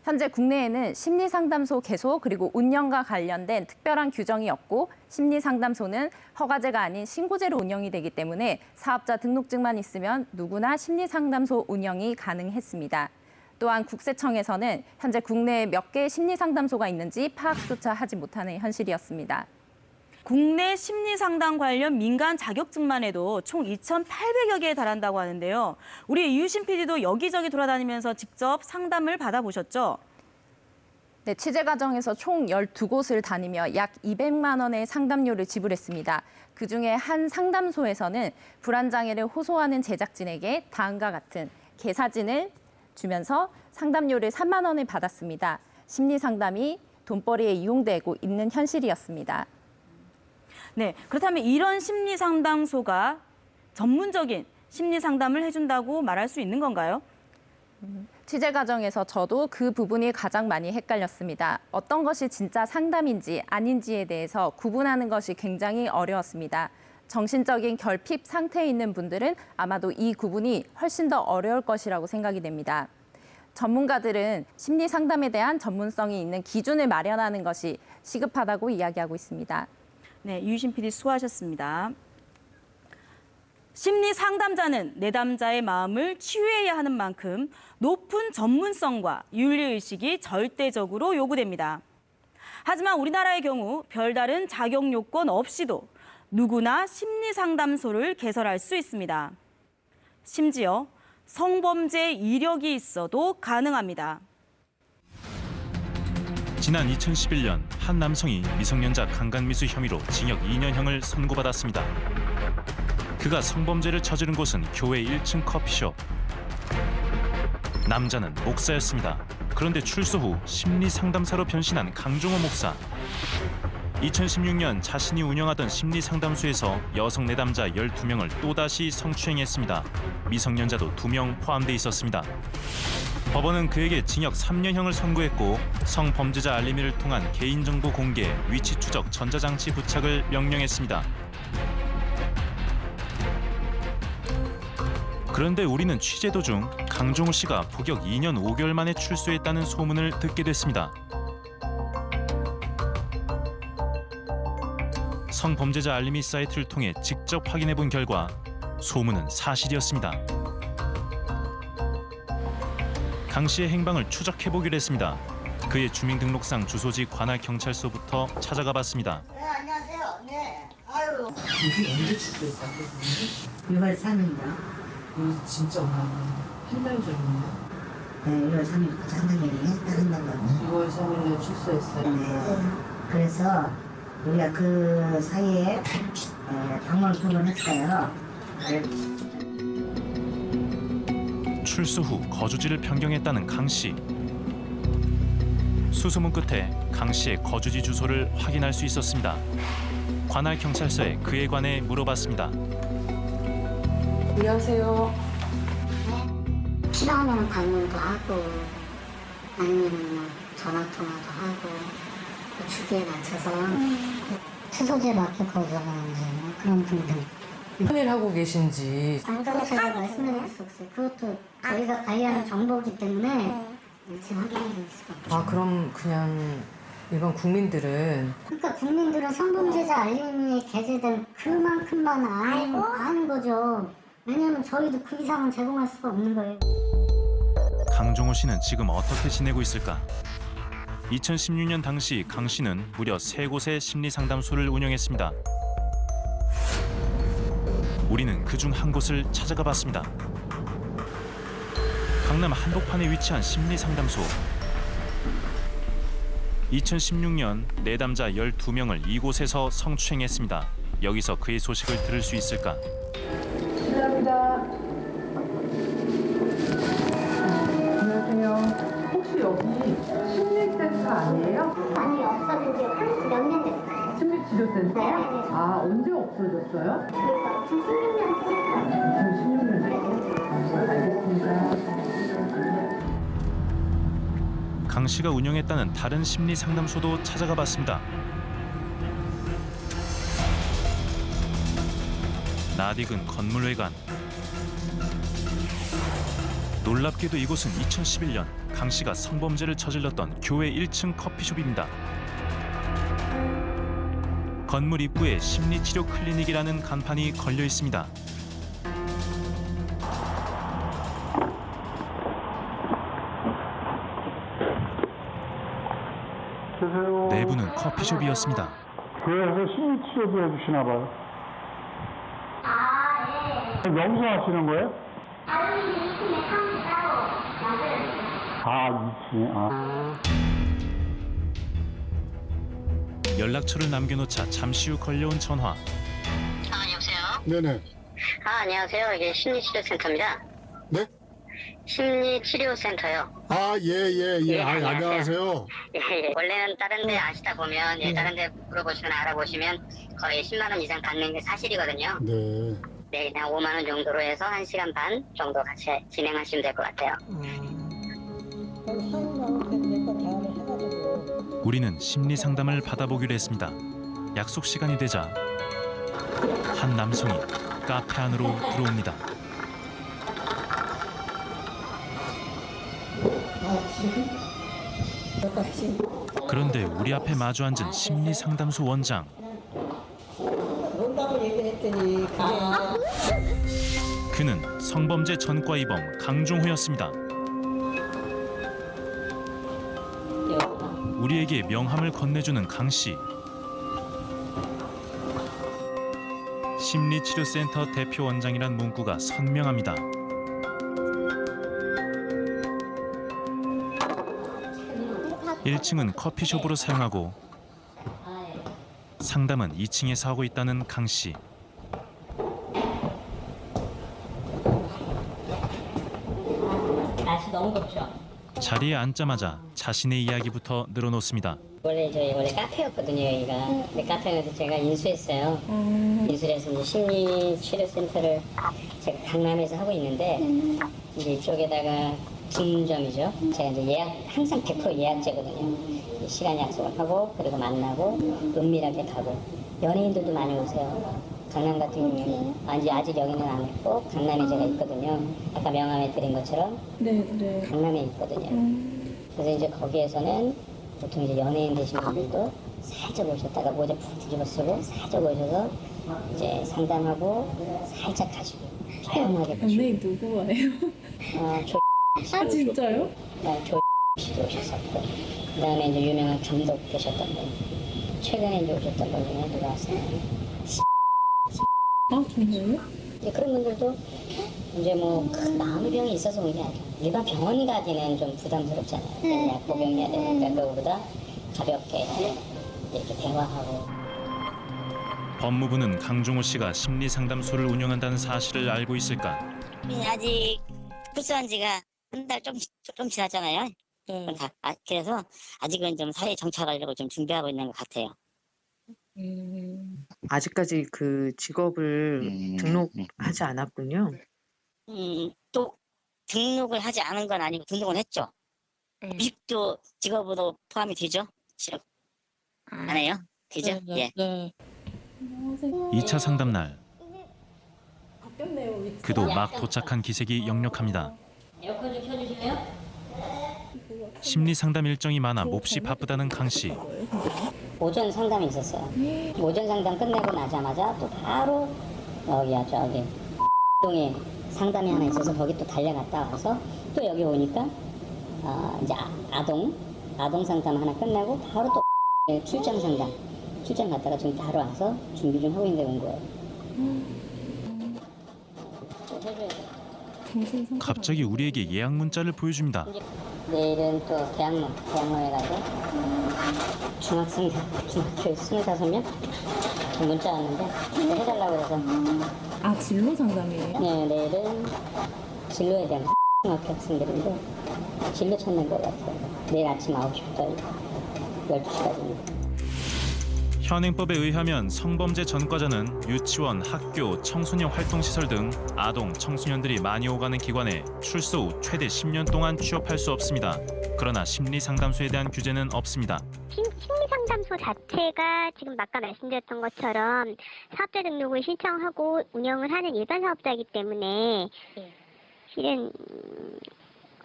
현재 국내에는 심리상담소 개소 그리고 운영과 관련된 특별한 규정이 없고 심리상담소는 허가제가 아닌 신고제로 운영이 되기 때문에 사업자 등록증만 있으면 누구나 심리상담소 운영이 가능했습니다. 또한 국세청에서는 현재 국내에 몇 개의 심리상담소가 있는지 파악조차 하지 못하는 현실이었습니다. 국내 심리상담 관련 민간 자격증만 해도 총 2,800여 개에 달한다고 하는데요. 우리 이유신 PD도 여기저기 돌아다니면서 직접 상담을 받아보셨죠? 네, 취재 과정에서 총 12곳을 다니며 약 200만 원의 상담료를 지불했습니다. 그중에 한 상담소에서는 불안장애를 호소하는 제작진에게 다음과 같은 개사진을 주면서 상담료를 3만 원을 받았습니다. 심리상담이 돈벌이에 이용되고 있는 현실이었습니다. 네, 그렇다면 이런 심리상담소가 전문적인 심리상담을 해준다고 말할 수 있는 건가요? 취재 과정에서 저도 그 부분이 가장 많이 헷갈렸습니다. 어떤 것이 진짜 상담인지 아닌지에 대해서 구분하는 것이 굉장히 어려웠습니다. 정신적인 결핍 상태에 있는 분들은 아마도 이 구분이 훨씬 더 어려울 것이라고 생각이 됩니다. 전문가들은 심리 상담에 대한 전문성이 있는 기준을 마련하는 것이 시급하다고 이야기하고 있습니다. 네, 이유신 PD 수고하셨습니다. 심리 상담자는 내담자의 마음을 치유해야 하는 만큼 높은 전문성과 윤리의식이 절대적으로 요구됩니다. 하지만 우리나라의 경우 별다른 자격 요건 없이도 누구나 심리상담소를 개설할 수 있습니다. 심지어 성범죄 이력이 있어도 가능합니다. 지난 2011년 한 남성이 미성년자 강간미수 혐의로 징역 2년형을 선고받았습니다. 그가 성범죄를 저지른 곳은 교회 1층 커피숍. 남자는 목사였습니다. 그런데 출소 후 심리상담사로 변신한 강종호 목사. 2016년 자신이 운영하던 심리상담소에서 여성 내담자 12명을 또다시 성추행했습니다. 미성년자도 2명 포함돼 있었습니다. 법원은 그에게 징역 3년형을 선고했고 성범죄자 알림이를 통한 개인정보 공개, 위치 추적, 전자장치 부착을 명령했습니다. 그런데 우리는 취재 도중 강종호 씨가 복역 2년 5개월 만에 출소했다는 소문을 듣게 됐습니다. 성범죄자 알림이 사이트를 통해 직접 확인해 본 결과 소문은 사실이었습니다. 강 씨의 행방을 추적해 보기로 했습니다. 그의 주민등록상 주소지 관할경찰서부터 찾아가 봤습니다. 네, 안녕하세요. 네. 아유. 이게 언제 출소했어요? 6월 3일이요. 이거 진짜 한 달 전이네요. 네, 6월 3일부터 한달이네. 다른 날로. 6월 3일에 출소했어요. 네. 그래서 우리가 그 사이에 방문을 2번 했어요. 출소 후 거주지를 변경했다는 강 씨. 수소문 끝에 강 씨의 거주지 주소를 확인할 수 있었습니다. 관할 경찰서에 그에 관해 물어봤습니다. 안녕하세요. 필요하면 방문도 하고 아니면 전화 통화도 하고 주기에 맞춰서 주소지에 맞게 거주하는지 그런 분들. 무슨 일 하고 계신지. 방송에 제가 말씀드릴 수 없어요. 그것도 저희가 관리하는 정보이기 때문에 지금 확인해줄 수가 없어요. 아 그럼 그냥 일반 국민들은 그러니까 국민들은 성범죄자 알림이 게재된 그만큼만 아는 거죠. 왜냐면 저희도 그 이상은 제공할 수가 없는 거예요. 강종호 씨는 지금 어떻게 지내고 있을까? 2016년 당시 강 씨는 무려 3곳의 심리상담소를 운영했습니다. 우리는 그중 한 곳을 찾아가 봤습니다. 강남 한복판에 위치한 심리상담소. 2016년 내담자 12명을 이곳에서 성추행했습니다. 여기서 그의 소식을 들을 수 있을까? 실례합니다. 안녕하세요. 혹시 여기 심리센터 아니에요? 아니 없어진 지 몇 년 됐어요. 심리치료센터? 네. 아 언제 없어졌어요? 2016년 2016년. 알겠습니다. 강 씨가 운영했다는 다른 심리 상담소도 찾아가 봤습니다. 낯익은 건물 외관. 놀랍게도 이곳은 2011년 강 씨가 성범죄를 저질렀던 교회 1층 커피숍입니다. 건물 입구에 심리치료 클리닉이라는 간판이 걸려 있습니다. 내부는 커피숍이었습니다. 교회에서 심리치료도 해주시나 봐요. 여기서 하시는 거예요? 아, 2층에. 연락처를 남겨놓자 잠시 후 걸려온 전화. 여보세요? 네네. 안녕하세요. 이게 심리치료센터입니다. 네? 심리치료센터요. 예. 안녕하세요. 예. 원래는 다른 데 아시다 보면 다른 데 물어보시거나 알아보시면 거의 10만 원 이상 받는 게 사실이거든요. 네. 네, 그냥 5만 원 정도로 해서 1시간 반 정도 같이 진행하시면 될 것 같아요. 우리는 심리 상담을 받아보기로 했습니다. 약속 시간이 되자 한 남성이 카페 안으로 들어옵니다. 그런데 우리 앞에 마주 앉은 심리 상담소 원장. 논다고 얘기를 했더니 그는 성범죄 전과이범 강종호였습니다. 우리에게 명함을 건네주는 강 씨. 심리치료센터 대표 원장이란 문구가 선명합니다. 일 1층은 커피숍으로 사용하고 상담은 2층에서 하고 있다는 강 씨. 날씨 너무 덥죠? 자리에 앉자마자 자신의 이야기부터 늘어놓습니다. 원래 카페였거든요, 여기가. 근데 카페에서 제가 인수했어요. 인수해서 이제 심리치료센터를 제가 강남에서 하고 있는데 이제 이쪽에다가 분점이죠. 제가 이제 항상 100% 예약제거든요. 시간 약속을 하고 그리고 만나고 은밀하게 가고 연예인들도 많이 오세요. 강남 같은 경우는 아직 여기는 안 있고 강남에 제가 있거든요. 아까 명함에 드린 것처럼 강남에 있거든요. 그래서 이제 거기에서는 보통 이제 연예인 되신 분들도 살짝 오셨다가 모자 푹 뒤집어 쓰고 살짝 오셔서 이제 상담하고 살짝 가시고 조용하게 가시고. 연예인 누구예요? 아 진짜요? 조 씨도 오셨었고 그다음에 이제 유명한 감독 계셨던 분 최근에 이제 오셨던 분 중에 누가 왔어요? 정말요? 이제 그런 분들도 이제 뭐 큰 마음의 병이 있어서 온 게 아니라 일반 병원 가기는 좀 부담스럽잖아요. 약 복용해야 되니까 그거보다 가볍게 이렇게 대화하고. 법무부는 강종호 씨가 심리상담소를 운영한다는 사실을 알고 있을까? 아직 출소한 지가 한 달 좀 지났잖아요. 그래서 아직은 좀 사회 정착하려고 좀 준비하고 있는 것 같아요. 아직까지 그 직업을 등록하지 않았군요. 또 등록을 하지 않은 건 아니고 등록은 했죠. 이직도 직업으로 포함이 되죠? 실업 안 해요? 되죠? 예. 2차 상담 날. 그도 막 도착한 기색이 역력합니다. 에어컨 좀 켜주실래요? 심리 상담 일정이 많아 몹시 바쁘다는 강 씨. 오전 상담이 있었어요. 오전 상담 끝내고 나자마자 또 바로 여기야 저기 동에 상담이 하나 있어서 거기 또 달려갔다 와서 또 여기 오니까 이제 아동 상담 하나 끝내고 바로 또 출장 상담 출장 갔다가 지금 바로 와서 준비 좀 하고 있는데 온 거예요. 갑자기 우리에게 예약 문자를 보여줍니다. 내일은 또 대학로에 가서 중학교 25명 문자 왔는데 해달라고 해서. 진로 상담이에요? 네, 내일은 진로에 대한 중학교 학생들인데 진로 찾는 것 같아요. 내일 아침 9시부터 12시까지입니다. 현행법에 의하면 성범죄 전과자는 유치원, 학교, 청소년 활동시설 등 아동, 청소년들이 많이 오가는 기관에 출소 후 최대 10년 동안 취업할 수 없습니다. 그러나 심리상담소에 대한 규제는 없습니다. 심리상담소 자체가 지금 아까 말씀드렸던 것처럼 사업자 등록을 신청하고 운영을 하는 일반 사업자이기 때문에 실은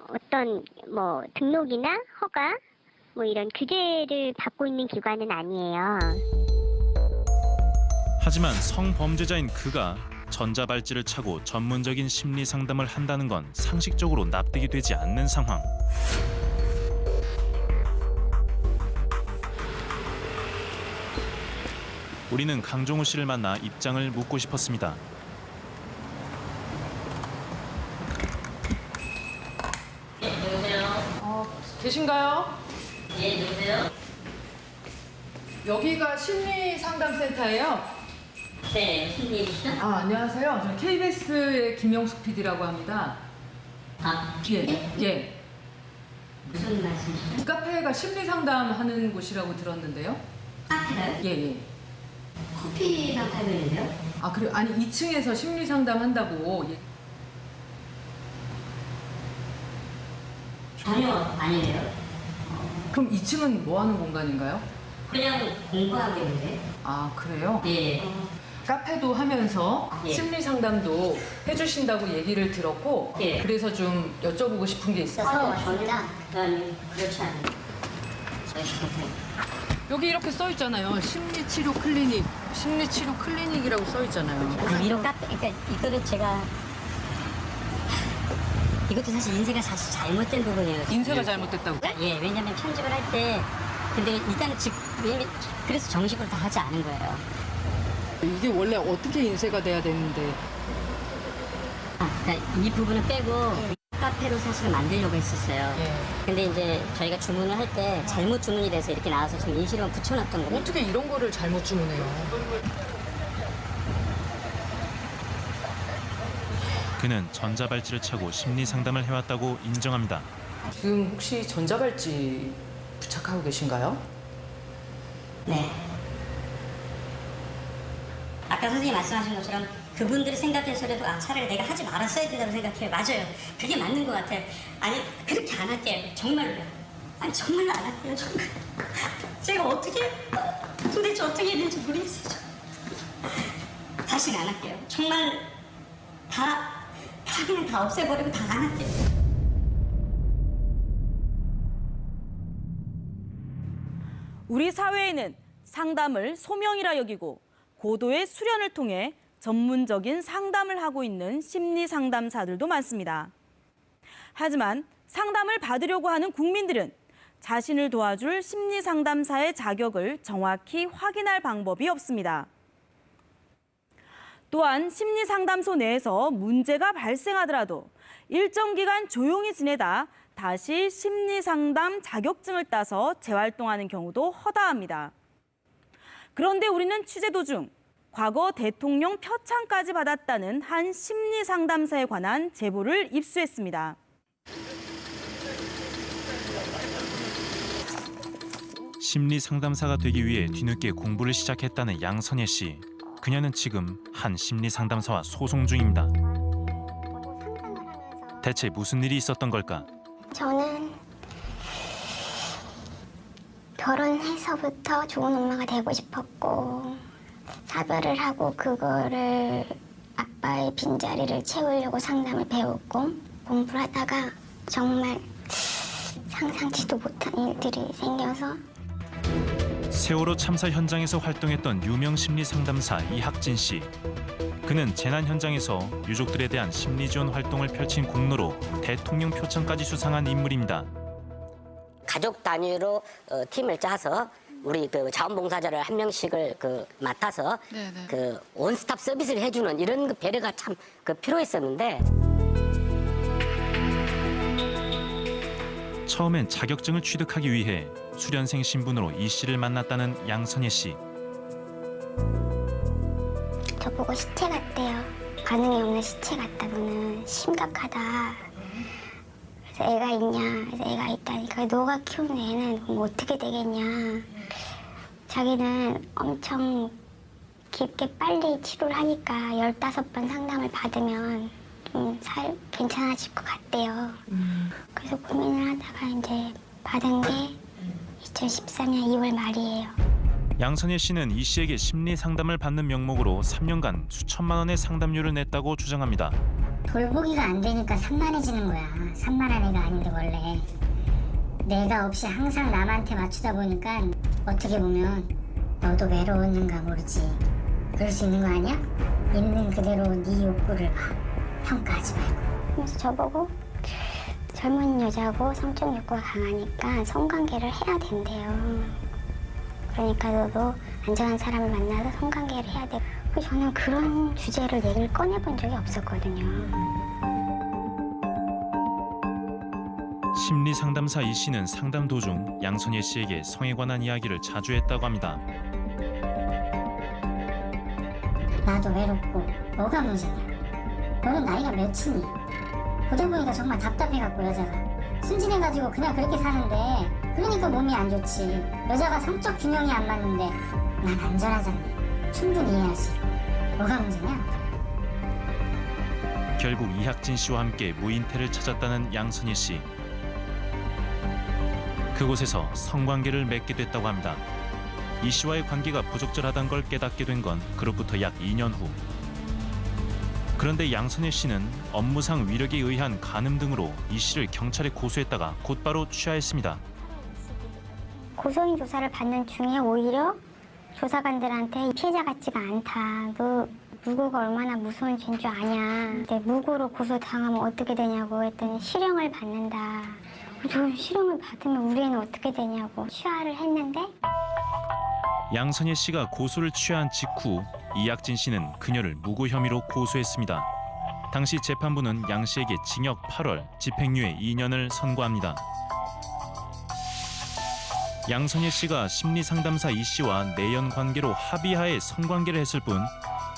어떤 뭐 등록이나 허가 뭐 이런 규제를 받고 있는 기관은 아니에요. 하지만 성범죄자인 그가 전자발찌를 차고 전문적인 심리 상담을 한다는 건 상식적으로 납득이 되지 않는 상황. 우리는 강종호 씨를 만나 입장을 묻고 싶었습니다. 계신가요? 예, 누구세요? 여기가 심리상담센터예요? 네, 무슨 일이시죠? 안녕하세요. 저 KBS의 김영숙 PD라고 합니다. 예. 무슨 말씀이시죠? 카페가 심리상담하는 곳이라고 들었는데요. 카페가요? 예. 커피랑 팔고 있는데요? 그래요? 아니 2층에서 심리상담한다고. 전혀 아니에요. 그럼 2층은 뭐 하는 공간인가요? 그냥 공부하겠는데. 그래요? 예. 카페도 하면서 심리 상담도 해주신다고 얘기를 들었고 그래서 좀 여쭤보고 싶은 게 있어서. 그렇지 않아요. 여기 이렇게 써 있잖아요. 심리치료 클리닉이라고 써 있잖아요. 이런 카페, 그러니까 이거를 제가 이것도 사실 인쇄가 사실 잘못된 부분이에요. 인쇄가 잘못됐다고? 예, 왜냐면 편집을 할 때 근데 일단은 그래서 정식으로 다 하지 않은 거예요. 이게 원래 어떻게 인쇄가 돼야 되는데? 그러니까 이 부분을 빼고 카페로 사실은 만들려고 했었어요. 근데 이제 저희가 주문을 할 때 잘못 주문이 돼서 이렇게 나와서 지금 인쇄로만 붙여놨던 거예요. 어떻게 이런 거를 잘못 주문해요? 그는 전자발찌를 차고 심리 상담을 해왔다고 인정합니다. 지금 혹시 전자발찌 부착하고 계신가요? 네. 아까 선생님이 말씀하신 것처럼 그분들이 생각해서라도 차라리 내가 하지 말았어야 된다고 생각해요. 맞아요. 그게 맞는 것 같아요. 아니 그렇게 안 할게요. 정말로요. 아니 정말로 안 할게요. 정말. 제가 도대체 어떻게 해야 될지 모르겠어요. 다시는 안 할게요. 정말 그냥 다 없애버리고 다 안 할게요. 우리 사회에는 상담을 소명이라 여기고 고도의 수련을 통해 전문적인 상담을 하고 있는 심리 상담사들도 많습니다. 하지만 상담을 받으려고 하는 국민들은 자신을 도와줄 심리 상담사의 자격을 정확히 확인할 방법이 없습니다. 또한 심리 상담소 내에서 문제가 발생하더라도 일정 기간 조용히 지내다 다시 심리 상담 자격증을 따서 재활동하는 경우도 허다합니다. 그런데 우리는 취재 도중 과거 대통령 표창까지 받았다는 한 심리 상담사에 관한 제보를 입수했습니다. 심리 상담사가 되기 위해 뒤늦게 공부를 시작했다는 양선예 씨. 그녀는 지금 한 심리 상담사와 소송 중입니다. 대체 무슨 일이 있었던 걸까? 저는 결혼해서부터 좋은 엄마가 되고 싶었고 사별을 하고 그거를 아빠의 빈자리를 채우려고 상담을 배웠고 공부를 하다가 정말 상상치도 못한 일들이 생겨서 세월호 참사 현장에서 활동했던 유명 심리 상담사 이학진 씨. 그는 재난 현장에서 유족들에 대한 심리 지원 활동을 펼친 공로로 대통령 표창까지 수상한 인물입니다. 가족 단위로 팀을 짜서 우리 그 자원봉사자를 한 명씩을 맡아서 그 원스톱 서비스를 해주는 이런 그 배려가 참 필요했었는데. 처음엔 자격증을 취득하기 위해 수련생 신분으로 이 씨를 만났다는 양선예 씨. 저보고 시체 같대요. 반응이 없는 시체 같다고는 심각하다. 그래서 애가 있냐? 그래서 애가 있다니까 너가 키우는 애는 그럼 어떻게 되겠냐? 자기는 엄청 깊게 빨리 치료를 하니까 15번 상담을 받으면 좀 괜찮아질 것 같대요. 그래서 고민을 하다가 이제 받은 게 2014년 2월 말이에요. 양선예 씨는 이 씨에게 심리 상담을 받는 명목으로 3년간 수천만 원의 상담료를 냈다고 주장합니다. 돌보기가 안 되니까 산만해지는 거야. 산만한 애가 아닌데 원래. 내가 없이 항상 남한테 맞추다 보니까 어떻게 보면 너도 외로웠는가 모르지. 그럴 수 있는 거 아니야? 있는 그대로 네 욕구를 봐. 평가하지 말고. 그래서 저보고 젊은 여자고 성적 욕구가 강하니까 성관계를 해야 된대요. 그러니까 너도 안전한 사람을 만나서 성관계를 해야 돼. 저는 그런 주제를 얘기를 꺼내본 적이 없었거든요. 심리 상담사 이 씨는 상담 도중 양선예 씨에게 성에 관한 이야기를 자주 했다고 합니다. 나도 외롭고 뭐가 문제냐. 너는 나이가 몇이니? 보다 보니까 정말 답답해갖고 여자가 순진해가지고 그냥 그렇게 사는데 그러니까 몸이 안 좋지. 여자가 성적 균형이 안 맞는데 난 안전하잖니. 충분히 이해할 수 있고 뭐가 문제냐? 결국 이학진 씨와 함께 무인태를 찾았다는 양선예 씨. 그곳에서 성관계를 맺게 됐다고 합니다. 이 씨와의 관계가 부적절하다는 걸 깨닫게 된 건 그로부터 약 2년 후. 그런데 양선예 씨는 업무상 위력에 의한 간음 등으로 이 씨를 경찰에 고소했다가 곧바로 취하했습니다. 고소인 조사를 받는 중에 오히려 조사관들한테 피해자 같지가 않다. 너 무고가 얼마나 무서운 죄인 줄 아냐. 근데 무고로 고소당하면 어떻게 되냐고 했더니 실형을 받는다. 저 실형을 받으면 우리 애는 어떻게 되냐고 취하를 했는데 양선예 씨가 고소를 취하한 직후 이학진 씨는 그녀를 무고 혐의로 고소했습니다. 당시 재판부는 양 씨에게 징역 8월, 집행유예 2년을 선고합니다. 양선예 씨가 심리상담사 이 씨와 내연 관계로 합의하에 성관계를 했을 뿐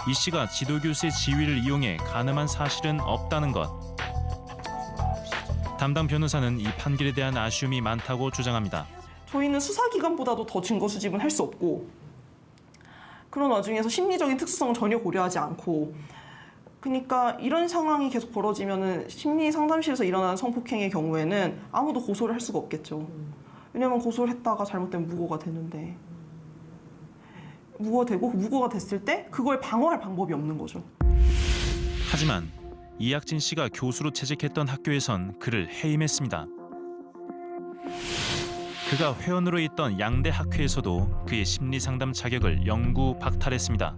이 씨가 지도교수의 지위를 이용해 간음한 사실은 없다는 것. 담당 변호사는 이 판결에 대한 아쉬움이 많다고 주장합니다. 저희는 수사기관보다도 더 증거 수집은 할 수 없고 그런 와중에서 심리적인 특수성을 전혀 고려하지 않고 그러니까 이런 상황이 계속 벌어지면은 심리 상담실에서 일어나는 성폭행의 경우에는 아무도 고소를 할 수가 없겠죠. 왜냐면 고소를 했다가 잘못되면 무고가 되는데 무고되고 무고가 됐을 때 그걸 방어할 방법이 없는 거죠. 하지만 이학진 씨가 교수로 재직했던 학교에선 그를 해임했습니다. 그가 회원으로 있던 양대 학회에서도 그의 심리상담 자격을 영구 박탈했습니다.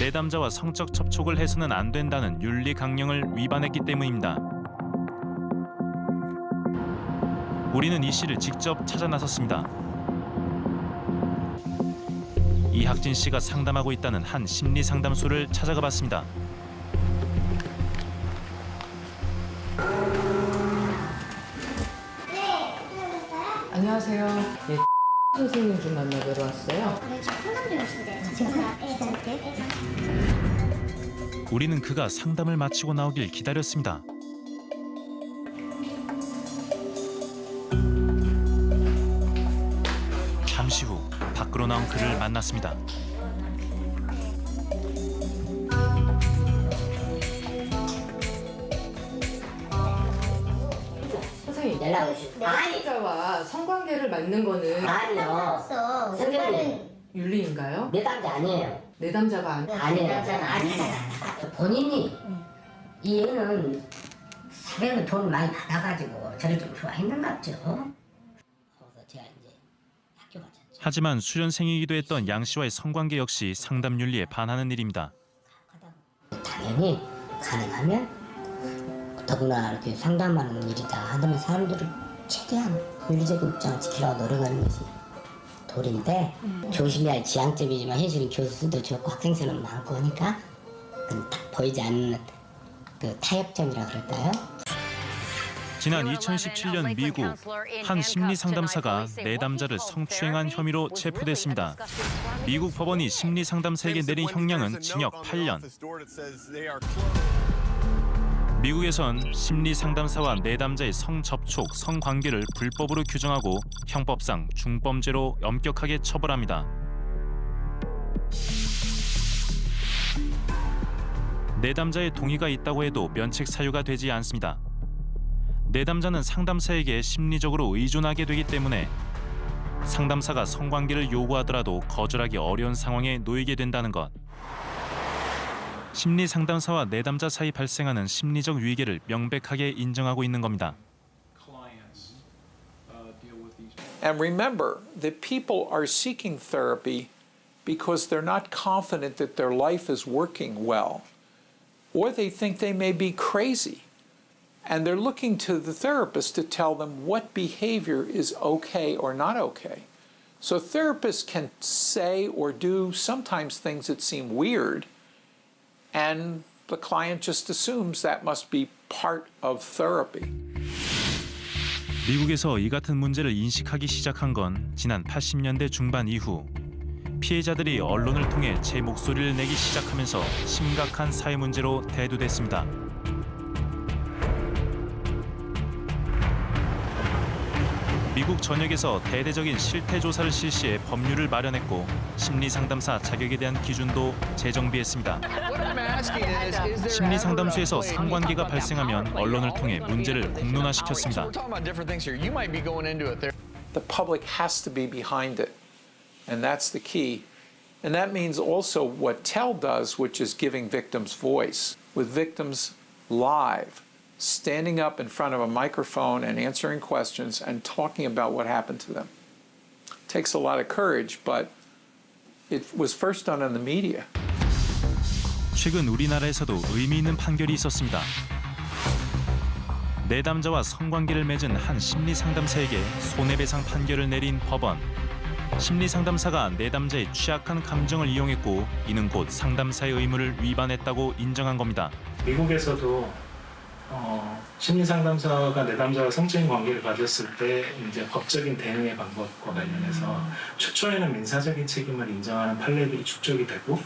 내담자와 성적 접촉을 해서는 안 된다는 윤리 강령을 위반했기 때문입니다. 우리는 이 씨를 직접 찾아 나섰습니다. 이학진 씨가 상담하고 있다는 한 심리상담소를 찾아가 봤습니다. 안녕하세요. 네, 선생님 좀 만나뵈러 왔어요. 네, 저 상담 중이신데 제가 우리는 그가 상담을 마치고 나오길 기다렸습니다. 잠시 후 밖으로 나온 그를 만났습니다. 선생님, 연락 오시고. 내담자와 성관계를 맺는 거는 아니요. 선생님. 윤리인가요? 내담자 아니에요. 내담자가 아니에요. 본인이 이 애는 사배는 돈을 많이 받아가지고 저를 좀 좋아했는갑죠. 그래서 제가 이제 학교 갔죠. 하지만 수련생이기도 했던 양 씨와의 성관계 역시 상담 윤리에 반하는 일입니다. 당연히 가능하면 더구나 이렇게 상담하는 일이다 하면 사람들은 최대한 윤리적인 입장을 지키려고 노력하는 것이 도리인데 조심해야 할 지향점이지만 현실은 교수도 좋고 학생수는 많고 하니까 딱 보이지 않는 그 타협점이라 그럴까요? 지난 2017년 미국 한 심리상담사가 내담자를 성추행한 혐의로 체포됐습니다. 미국 법원이 심리상담사에게 내린 형량은 징역 8년. 미국에선 심리상담사와 내담자의 성접촉, 성관계를 불법으로 규정하고 형법상 중범죄로 엄격하게 처벌합니다. 내담자의 동의가 있다고 해도 면책 사유가 되지 않습니다. 내담자는 상담사에게 심리적으로 의존하게 되기 때문에 상담사가 성관계를 요구하더라도 거절하기 어려운 상황에 놓이게 된다는 것. 심리상담사와 내담자 사이 발생하는 심리적 위계를 명백하게 인정하고 있는 겁니다. And remember that people are seeking therapy because they're not confident that their life is working well, or they think they may be crazy. And they're looking to the therapist to tell them what behavior is okay or not okay. So therapists can say or do sometimes things that seem weird, and the client just assumes that must be part of therapy. 미국에서 이 같은 문제를 인식하기 시작한 건 지난 80년대 중반 이후 피해자들이 언론을 통해 제 목소리를 내기 시작하면서 심각한 사회 문제로 대두됐습니다. 미국 전역에서 대대적인 실태 조사를 실시해 법률을 마련했고 심리상담사 자격에 대한 기준도 재정비했습니다. 심리상담소에서 성관계가 발생하면 언론을 통해 문제를 공론화시켰습니다. The public has to be behind it, and that's the key. And that means also what TEL does, which is giving victims voice, with victims live, standing up in front of a microphone and answering questions and talking about what happened to them. It takes a lot of courage, but it was first done in the media. 최근 우리나라에서도 의미 있는 판결이 있었습니다. 내담자와 성관계를 맺은 한 심리상담사에게 손해배상 판결을 내린 법원. 심리상담사가 내담자의 취약한 감정을 이용했고 이는 곧 상담사의 의무를 위반했다고 인정한 겁니다. 미국에서도 심리상담사가 내담자와 성적인 관계를 가졌을 때 이제 법적인 대응의 방법과 관련해서 최초에는 민사적인 책임을 인정하는 판례들이 축적이 되고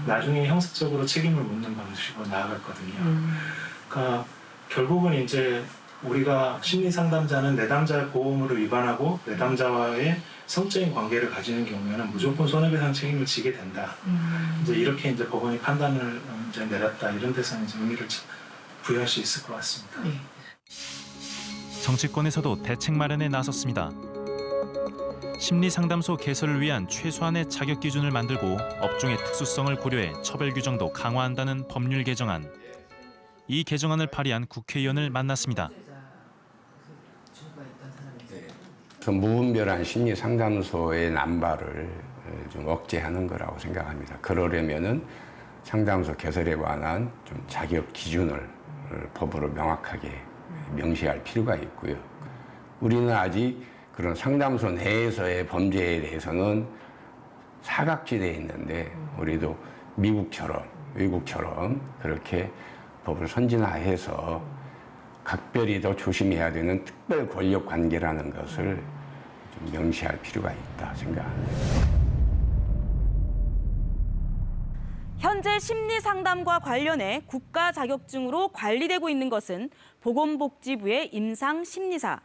나중에 형사적으로 책임을 묻는 방식으로 나아갔거든요. 그러니까 결국은 이제 우리가 심리상담자는 내담자의 보호의무를 위반하고 내담자와의 성적인 관계를 가지는 경우에는 무조건 손해배상 책임을 지게 된다. 이제 이렇게 이제 법원이 판단을 이제 내렸다. 이런 데서 이제 의미를 부여할 수 있을 것 같습니다. 정치권에서도 대책 마련에 나섰습니다. 심리상담소 개설을 위한 최소한의 자격 기준을 만들고 업종의 특수성을 고려해 처벌 규정도 강화한다는 법률 개정안. 이 개정안을 발의한 국회의원을 만났습니다. 무분별한 심리상담소의 남발을 좀 억제하는 거라고 생각합니다. 그러려면은 상담소 개설에 관한 좀 자격 기준을 법으로 명확하게 명시할 필요가 있고요. 우리는 아직 그런 상담소 내에서의 범죄에 대해서는 사각지대에 있는데 우리도 미국처럼 외국처럼 그렇게 법을 선진화해서 각별히 더 조심해야 되는 특별 권력 관계라는 것을 좀 명시할 필요가 있다 생각합니다. 현재 심리상담과 관련해 국가 자격증으로 관리되고 있는 것은 보건복지부의 임상심리사,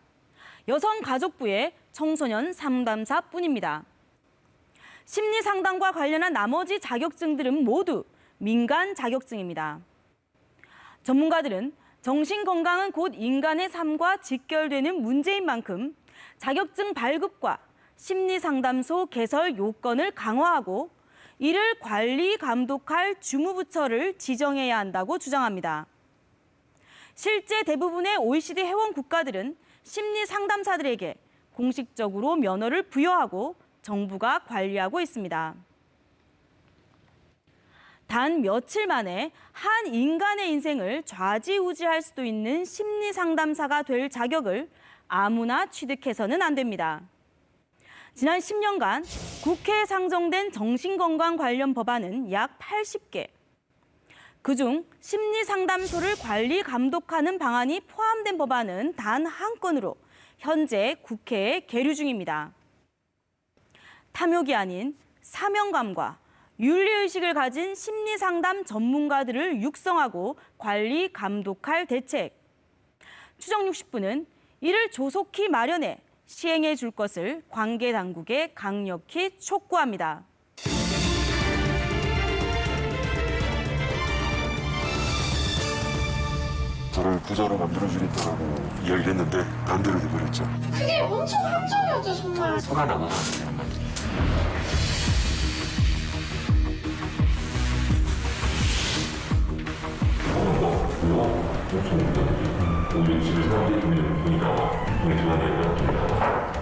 여성가족부의 청소년 상담사뿐입니다. 심리상담과 관련한 나머지 자격증들은 모두 민간 자격증입니다. 전문가들은 정신건강은 곧 인간의 삶과 직결되는 문제인 만큼 자격증 발급과 심리상담소 개설 요건을 강화하고 이를 관리, 감독할 주무부처를 지정해야 한다고 주장합니다. 실제 대부분의 OECD 회원 국가들은 심리상담사들에게 공식적으로 면허를 부여하고 정부가 관리하고 있습니다. 단 며칠 만에 한 인간의 인생을 좌지우지할 수도 있는 심리상담사가 될 자격을 아무나 취득해서는 안 됩니다. 지난 10년간 국회에 상정된 정신건강 관련 법안은 약 80개. 그중 심리상담소를 관리, 감독하는 방안이 포함된 법안은 단 한 건으로 현재 국회에 계류 중입니다. 탐욕이 아닌 사명감과 윤리의식을 가진 심리상담 전문가들을 육성하고 관리, 감독할 대책. 추정 60부는 이를 조속히 마련해 시행해 줄 것을 관계 당국에 강력히 촉구합니다. 저를 부자로 만들어주겠다라고 이야기를 했는데 반대로 돼버렸죠. 그게 엄청 함정이었죠, 정말. 화가 나고. 우리 집에 사람들이 보니까 우리 좋아하는